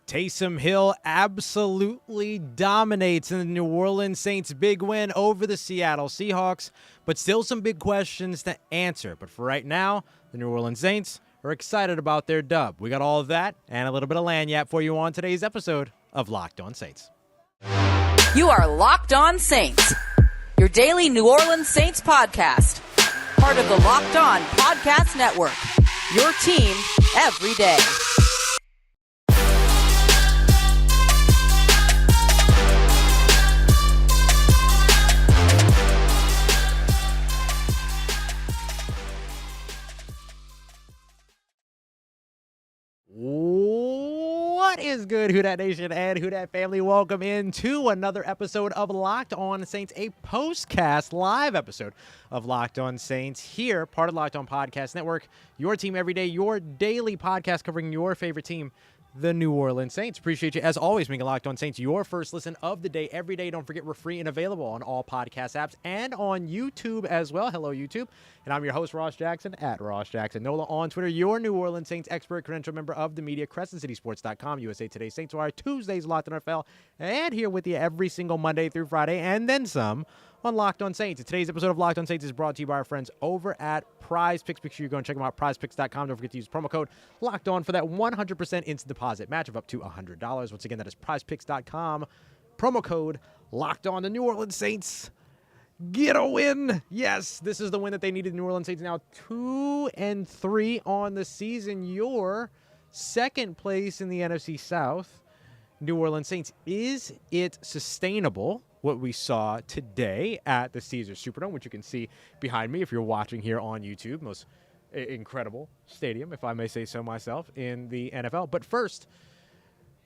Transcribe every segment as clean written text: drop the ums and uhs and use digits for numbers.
Taysom Hill absolutely dominates in the New Orleans Saints' big win over the Seattle Seahawks, but still some big questions to answer. But for right now, the New Orleans Saints are excited about their dub. We got all of that and a little bit of lagniappe for you on today's episode of Locked On Saints. You are Locked On Saints, your daily New Orleans Saints podcast. Part of the Locked On Podcast Network, your team every day. What is good, Who Dat Nation and Who Dat family? Welcome into another episode of Locked On Saints, a POSTCAST live episode of Locked On Saints here, part of Locked On Podcast Network, your team every day, your daily podcast covering your favorite team, the New Orleans Saints. Appreciate you, as always, making Locked On Saints your first listen of the day every day. Don't forget, we're free and available on all podcast apps and on YouTube as well. Hello, YouTube. And I'm your host, Ross Jackson, at Ross Jackson Nola on Twitter, your New Orleans Saints expert, credential member of the media, CrescentCitySports.com, USA Today Saints Wire, Tuesdays Locked On NFL, and here with you every single Monday through Friday, and then some on Locked On Saints. And today's episode of Locked On Saints is brought to you by our friends over at PrizePicks. Make sure you go and check them out, PrizePicks.com. Don't forget to use promo code Locked On for that 100% instant deposit match of up to $100. Once again, that is PrizePicks.com. Promo code Locked On. The New Orleans Saints get a win. Yes, this is the win that they needed. The New Orleans Saints now 2-3 on the season. Your second place in the NFC South. New Orleans Saints, is it sustainable, what we saw today at the Caesars Superdome, which you can see behind me if you're watching here on YouTube? Most incredible stadium, if I may say so myself, in the NFL. But first,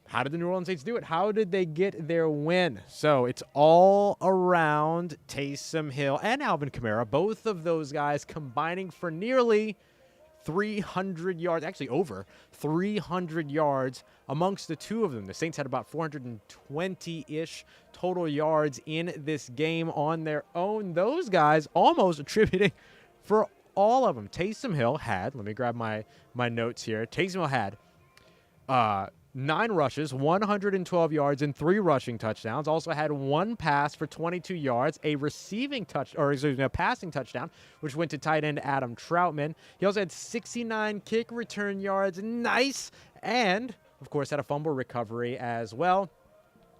how did the New Orleans Saints do it? How did they get their win? So it's all around Taysom Hill and Alvin Kamara, both of those guys combining for nearly 300 yards, actually over 300 yards amongst the two of them. The Saints had about 420-ish total yards in this game on their own. Those guys almost attributing for all of them. Taysom Hill had, let me grab my notes here. Taysom Hill had 9 rushes, 112 yards, and 3 rushing touchdowns. Also had 1 pass for 22 yards, a passing touchdown, which went to tight end Adam Troutman. He also had 69 kick return yards, nice, and of course had a fumble recovery as well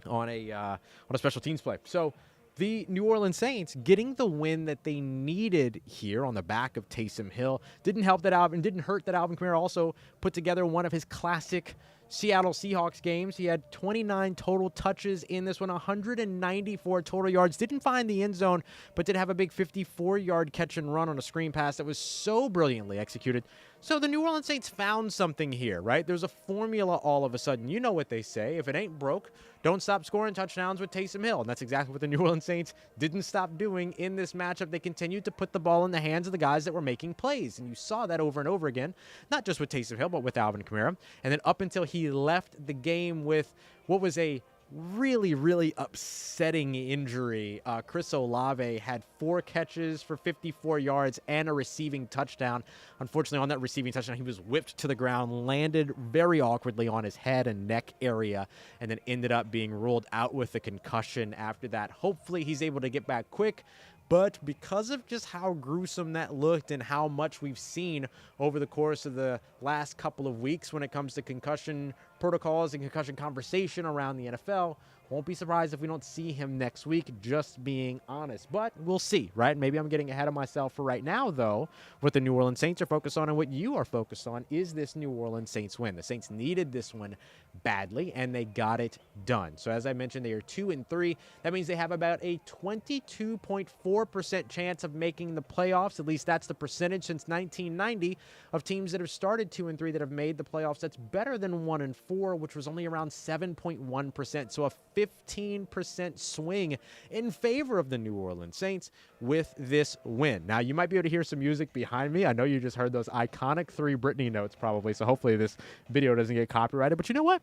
on a special teams play. So the New Orleans Saints getting the win that they needed here on the back of Taysom Hill. Didn't hurt that Alvin Kamara also put together one of his classic Seattle Seahawks games. He had 29 total touches in this one, 194 total yards. Didn't find the end zone, but did have a big 54-yard catch and run on a screen pass that was so brilliantly executed. So the New Orleans Saints found something here, right? There's a formula all of a sudden. You know what they say. If it ain't broke, don't stop scoring touchdowns with Taysom Hill. And that's exactly what the New Orleans Saints didn't stop doing in this matchup. They continued to put the ball in the hands of the guys that were making plays. And you saw that over and over again, not just with Taysom Hill, but with Alvin Kamara. And then up until he left the game with what was a really, really upsetting injury. Chris Olave had 4 catches for 54 yards and a receiving touchdown. Unfortunately, on that receiving touchdown, he was whipped to the ground, landed very awkwardly on his head and neck area, and then ended up being ruled out with a concussion after that. Hopefully, he's able to get back quick. But because of just how gruesome that looked and how much we've seen over the course of the last couple of weeks when it comes to concussion protocols and concussion conversation around the NFL, won't be surprised if we don't see him next week, just being honest. But we'll see, right? Maybe I'm getting ahead of myself for right now, though. What the New Orleans Saints are focused on and what you are focused on is this New Orleans Saints win. The Saints needed this one badly, and they got it done. So as I mentioned, they are 2-3. That means they have about a 22.4% chance of making the playoffs. At least that's the percentage since 1990 of teams that have started 2-3 that have made the playoffs. That's better than 1-4, which was only around 7.1%. So a 15% swing in favor of the New Orleans Saints with this win. Now, you might be able to hear some music behind me. I know you just heard those iconic 3 Britney notes probably, so hopefully this video doesn't get copyrighted. But you know what?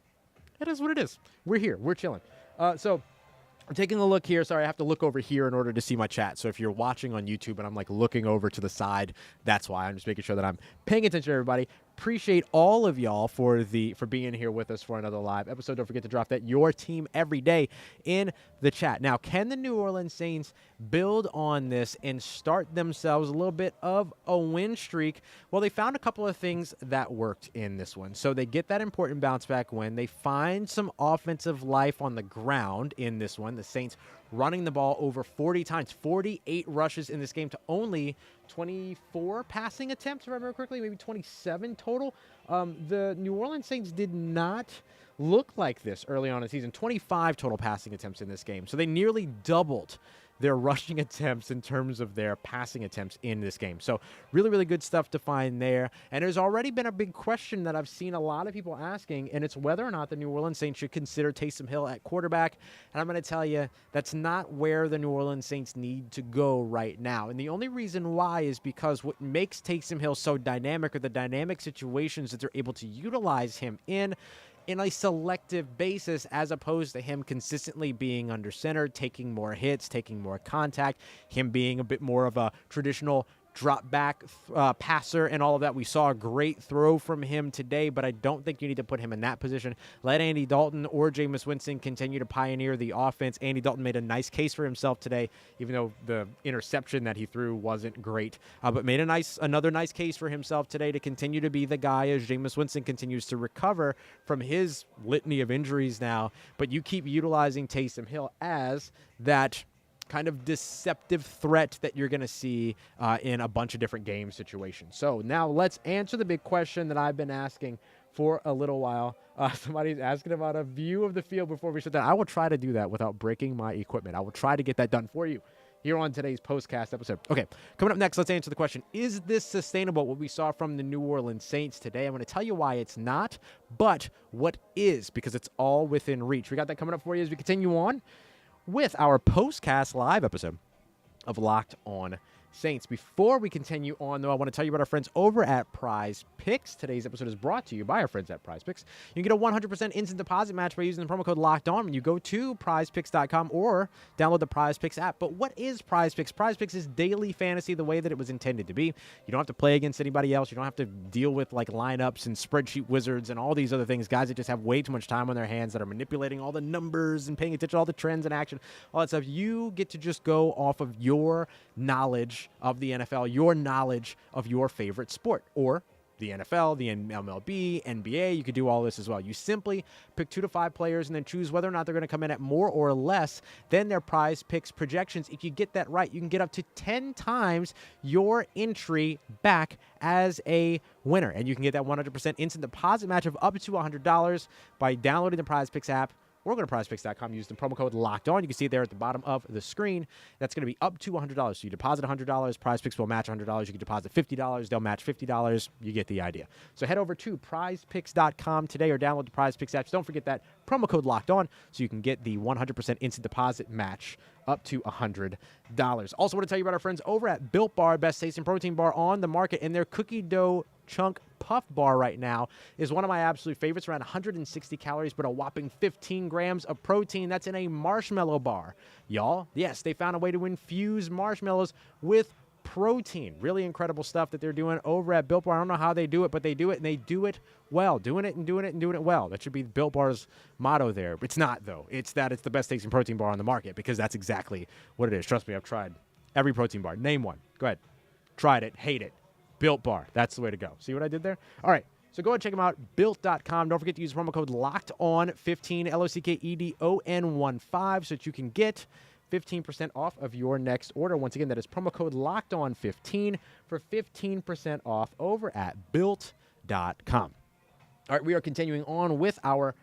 It is what it is. We're here. We're chilling. So I'm taking a look here. Sorry, I have to look over here in order to see my chat. So if you're watching on YouTube and I'm like looking over to the side, that's why. I'm just making sure that I'm paying attention to everybody. Appreciate all of y'all for being here with us for another live episode. Don't forget to drop that your team every day in the chat. Now, can the New Orleans Saints build on this and start themselves a little bit of a win streak? Well, they found a couple of things that worked in this one. So they get that important bounce back win. They find some offensive life on the ground in this one. The Saints running the ball over 40 times, 48 rushes in this game to only 24 passing attempts, if I remember correctly, maybe 27 total. The New Orleans Saints did not look like this early on in the season. 25 total passing attempts in this game. So they nearly doubled their rushing attempts in terms of their passing attempts in this game. So really, really good stuff to find there. And there's already been a big question that I've seen a lot of people asking, and it's whether or not the New Orleans Saints should consider Taysom Hill at quarterback. And I'm going to tell you, that's not where the New Orleans Saints need to go right now. And the only reason why is because what makes Taysom Hill so dynamic are the dynamic situations that they're able to utilize him in a selective basis, as opposed to him consistently being under center, taking more hits, taking more contact, him being a bit more of a traditional drop back passer and all of that. We saw a great throw from him today, but I don't think you need to put him in that position. Let Andy Dalton or Jameis Winston continue to pioneer the offense. Andy Dalton made a nice case for himself today, even though the interception that he threw wasn't great, but made another nice case for himself today to continue to be the guy as Jameis Winston continues to recover from his litany of injuries now. But you keep utilizing Taysom Hill as that kind of deceptive threat that you're going to see in a bunch of different game situations. So now let's answer the big question that I've been asking for a little while. Somebody's asking about a view of the field before we shut down. I will try to do that without breaking my equipment. I will try to get that done for you here on today's POSTCAST episode. Okay, coming up next, let's answer the question, is this sustainable, what we saw from the New Orleans Saints today? I'm going to tell you why it's not, but what is, because it's all within reach. We got that coming up for you as we continue on with our POSTCAST live episode of Locked On Saints. Before we continue on, though, I want to tell you about our friends over at PrizePicks. Today's episode is brought to you by our friends at PrizePicks. You can get a 100% instant deposit match by using the promo code LOCKEDON when you go to PrizePicks.com or download the PrizePicks app. But what is PrizePicks? PrizePicks is daily fantasy the way that it was intended to be. You don't have to play against anybody else. You don't have to deal with like lineups and spreadsheet wizards and all these other things. Guys that just have way too much time on their hands that are manipulating all the numbers and paying attention to all the trends and action, all that stuff. You get to just go off of your knowledge of the NFL, your knowledge of your favorite sport, or the NFL, the MLB, NBA. You could do all this as well. You simply pick 2 to 5 players and then choose whether or not they're going to come in at more or less than their PrizePicks projections. If you get that right, you can get up to 10 times your entry back as a winner. And you can get that 100% instant deposit match of up to $100 by downloading the PrizePicks app or go to PrizePicks.com, use the promo code LOCKEDON. You can see it there at the bottom of the screen. That's going to be up to $100. So you deposit $100, PrizePicks will match $100. You can deposit $50, they'll match $50. You get the idea. So head over to PrizePicks.com today or download the PrizePicks app. Don't forget that promo code LOCKEDON so you can get the 100% instant deposit match up to $100. Also want to tell you about our friends over at Built Bar, best tasting protein bar on the market, and their cookie dough chunk puff bar right now is one of my absolute favorites, around 160 calories, but a whopping 15 grams of protein. That's in a marshmallow bar, y'all. Yes, they found a way to infuse marshmallows with protein. Really incredible stuff that they're doing over at Built Bar. I don't know how they do it, but they do it, and they do it well. Doing it well. That should be Built Bar's motto there. It's not, though. It's that it's the best tasting protein bar on the market, because that's exactly what it is. Trust me, I've tried every protein bar. Name one. Go ahead. Tried it. Hate it. Built Bar. That's the way to go. See what I did there? All right. So go ahead and check them out, built.com. Don't forget to use promo code LOCKEDON15, LOCKEDON15, so that you can get 15% off of your next order. Once again, that is promo code LOCKEDON15 for 15% off over at built.com. All right, we are continuing on with our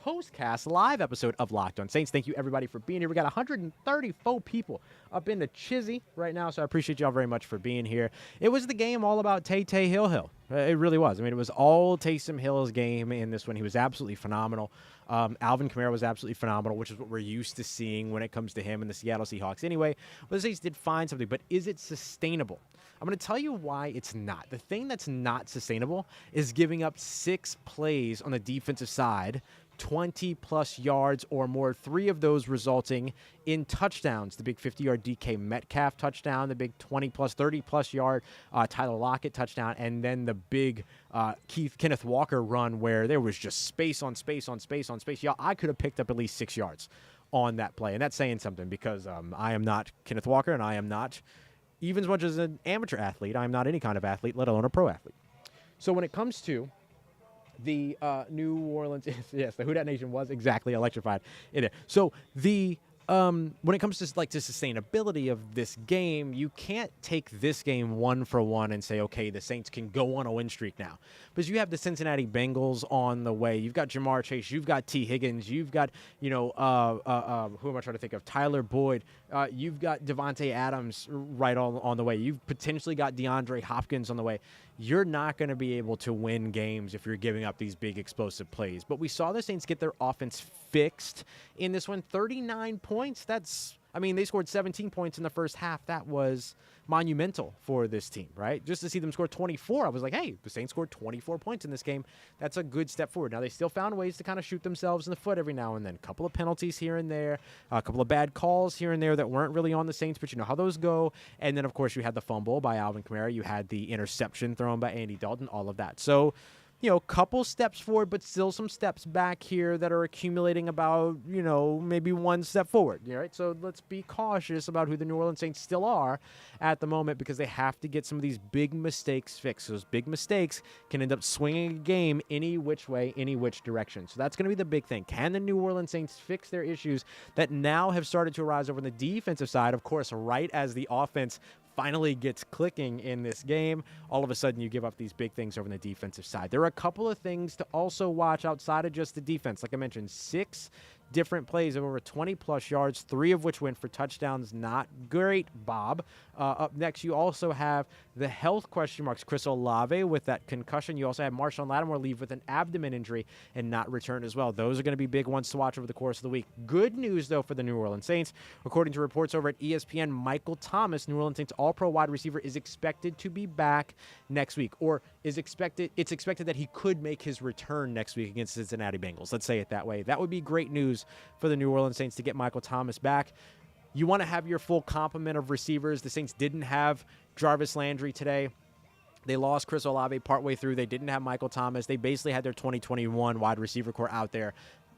POSTCAST live episode of Locked On Saints. Thank you, everybody, for being here. We got 134 people up in the Chizzy right now, so I appreciate y'all very much for being here. It was the game all about Tay Hill. It really was. I mean, it was all Taysom Hill's game in this one. He was absolutely phenomenal. Alvin Kamara was absolutely phenomenal, which is what we're used to seeing when it comes to him and the Seattle Seahawks. Anyway, the Saints did find something, but is it sustainable? I'm going to tell you why it's not. The thing that's not sustainable is giving up 6 plays on the defensive side 20-plus yards or more, 3 of those resulting in touchdowns. The big 50-yard DK Metcalf touchdown, the big 20-plus, 30-plus yard Tyler Lockett touchdown, and then the big Kenneth Walker run where there was just space on space on space on space. Yeah, I could have picked up at least 6 yards on that play, and that's saying something because I am not Kenneth Walker, and I am not, even as much as an amateur athlete, I am not any kind of athlete, let alone a pro athlete. So when it comes to the New Orleans, yes, the Who Dat Nation was exactly electrified in it. So the when it comes to to sustainability of this game, you can't take this game one for one and say, okay, the Saints can go on a win streak now, because you have the Cincinnati Bengals on the way. You've got Jamar Chase, you've got T. Higgins, you've got who am I trying to think of? Tyler Boyd. You've got Devontae Adams right on the way. You've potentially got DeAndre Hopkins on the way. You're not going to be able to win games if you're giving up these big explosive plays. But we saw the Saints get their offense fixed in this one. 39 points. They scored 17 points in the first half. That was monumental for this team, right? Just to see them score 24, I was like, hey, the Saints scored 24 points in this game. That's a good step forward. Now, they still found ways to kind of shoot themselves in the foot every now and then. A couple of penalties here and there, a couple of bad calls here and there that weren't really on the Saints, but you know how those go. And then, of course, you had the fumble by Alvin Kamara. You had the interception thrown by Andy Dalton, all of that. So, couple steps forward, but still some steps back here that are accumulating about, maybe one step forward. All right, so let's be cautious about who the New Orleans Saints still are at the moment, because they have to get some of these big mistakes fixed. Those big mistakes can end up swinging a game any which way, any which direction. So that's going to be the big thing. Can the New Orleans Saints fix their issues that now have started to arise over on the defensive side? Of course, right as the offense finally gets clicking in this game, all of a sudden you give up these big things over on the defensive side. There are a couple of things to also watch outside of just the defense. Like I mentioned, 6 different plays of over 20-plus yards, 3 of which went for touchdowns. Not great, Bob. Up next, you also have the health question marks. Chris Olave with that concussion. You also have Marshon Lattimore leave with an abdomen injury and not return as well. Those are going to be big ones to watch over the course of the week. Good news, though, for the New Orleans Saints. According to reports over at ESPN, Michael Thomas, New Orleans Saints all-pro wide receiver, is expected to be back next week, or it's expected that he could make his return next week against the Cincinnati Bengals. Let's say it that way. That would be great news for the New Orleans Saints to get Michael Thomas back. You want to have your full complement of receivers. The Saints didn't have Jarvis Landry today. They lost Chris Olave partway through. They didn't have Michael Thomas. They basically had their 2021 wide receiver core out there,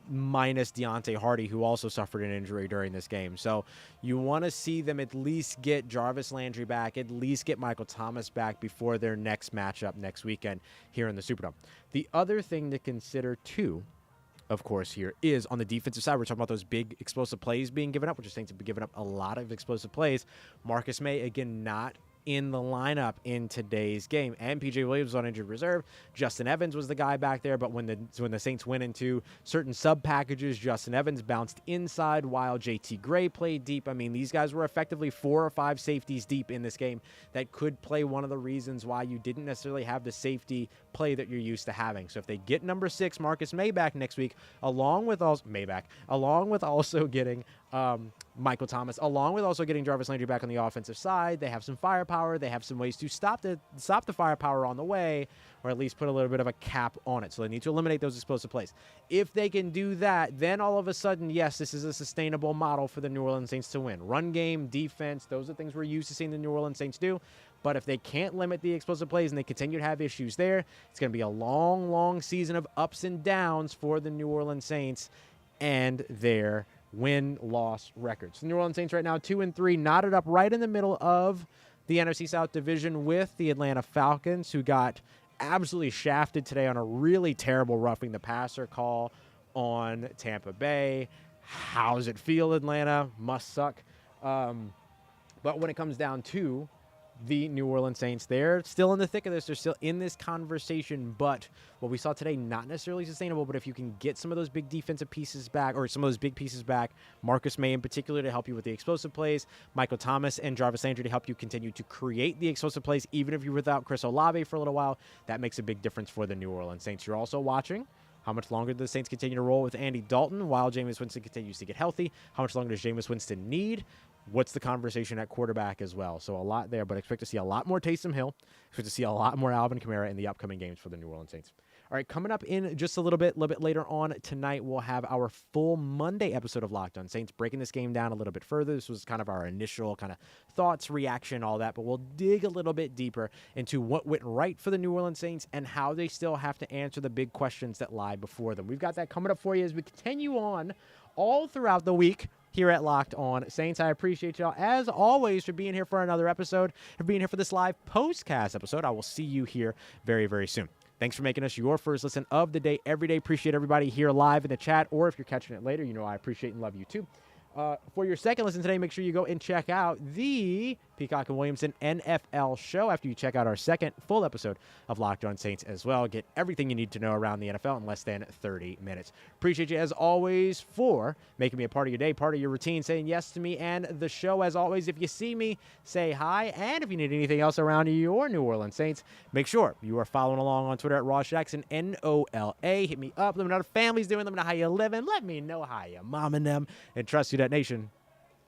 minus Deontay Hardy, who also suffered an injury during this game. So you want to see them at least get Jarvis Landry back, at least get Michael Thomas back before their next matchup next weekend here in the Superdome. The other thing to consider, too, of course, here is on the defensive side. We're talking about those big explosive plays being given up, which is Saints have been giving up a lot of explosive plays. Marcus May, again, not in the lineup in today's game. And P.J. Williams was on injured reserve. Justin Evans was the guy back there, but when the Saints went into certain sub-packages, Justin Evans bounced inside while J.T. Gray played deep. I mean, these guys were effectively 4 or 5 safeties deep in this game that could play one of the reasons why you didn't necessarily have the safety play that you're used to having. So if they get number 6, Marcus May, back next week, along with also getting Michael Thomas, along with also getting Jarvis Landry back on the offensive side, they have some firepower. They have some ways to stop the firepower on the way, or at least put a little bit of a cap on it. So they need to eliminate those explosive plays. If they can do that, then all of a sudden, yes, this is a sustainable model for the New Orleans Saints to win. Run game, defense, those are things we're used to seeing the New Orleans Saints do. But if they can't limit the explosive plays and they continue to have issues there, it's going to be a long, long season of ups and downs for the New Orleans Saints and their win-loss records. The New Orleans Saints right now 2-3, knotted up right in the middle of the NFC South Division with the Atlanta Falcons, who got absolutely shafted today on a really terrible roughing the passer call on Tampa Bay. How's it feel, Atlanta? Must suck. But when it comes down to the New Orleans Saints, they're still in the thick of this. They're still in this conversation, but what we saw today, not necessarily sustainable. But if you can get some of those big defensive pieces back, or some of those big pieces back, Marcus May in particular to help you with the explosive plays, Michael Thomas and Jarvis Landry to help you continue to create the explosive plays, even if you're without Chris Olave for a little while, that makes a big difference for the New Orleans Saints. You're also watching how much longer do the Saints continue to roll with Andy Dalton while Jameis Winston continues to get healthy. How much longer does Jameis Winston need? What's the conversation at quarterback as well? So a lot there, but expect to see a lot more Taysom Hill. Expect to see a lot more Alvin Kamara in the upcoming games for the New Orleans Saints. All right, coming up in just a little bit later on tonight, we'll have our full Monday episode of Locked On Saints, breaking this game down a little bit further. This was kind of our initial kind of thoughts, reaction, all that, but we'll dig a little bit deeper into what went right for the New Orleans Saints and how they still have to answer the big questions that lie before them. We've got that coming up for you as we continue on all throughout the week here at Locked On Saints. I appreciate y'all, as always, for being here for another episode, for being here for this live postcast episode. I will see you here very, very soon. Thanks for making us your first listen of the day every day. Appreciate everybody here live in the chat, or if you're catching it later, you know I appreciate and love you too. For your second listen today, make sure you go and check out the Peacock and Williamson NFL show after you check out our second full episode of Locked On Saints as well. Get everything you need to know around the NFL in less than 30 minutes. Appreciate you, as always, for making me a part of your day, part of your routine, saying yes to me and the show. As always, if you see me, say hi. And if you need anything else around your New Orleans Saints, make sure you are following along on Twitter at Ross Jackson, N-O-L-A. Hit me up. Let me know how the family's doing. Let me know how you're living. Let me know how your mom and them. And trust you, that nation.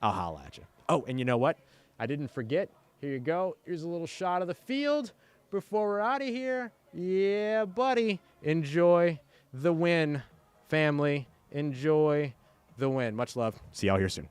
I'll holla at you. Oh, and you know what? I didn't forget. Here you go. Here's a little shot of the field before we're out of here. Yeah, buddy. Enjoy the win, family. Enjoy the win. Much love. See y'all here soon.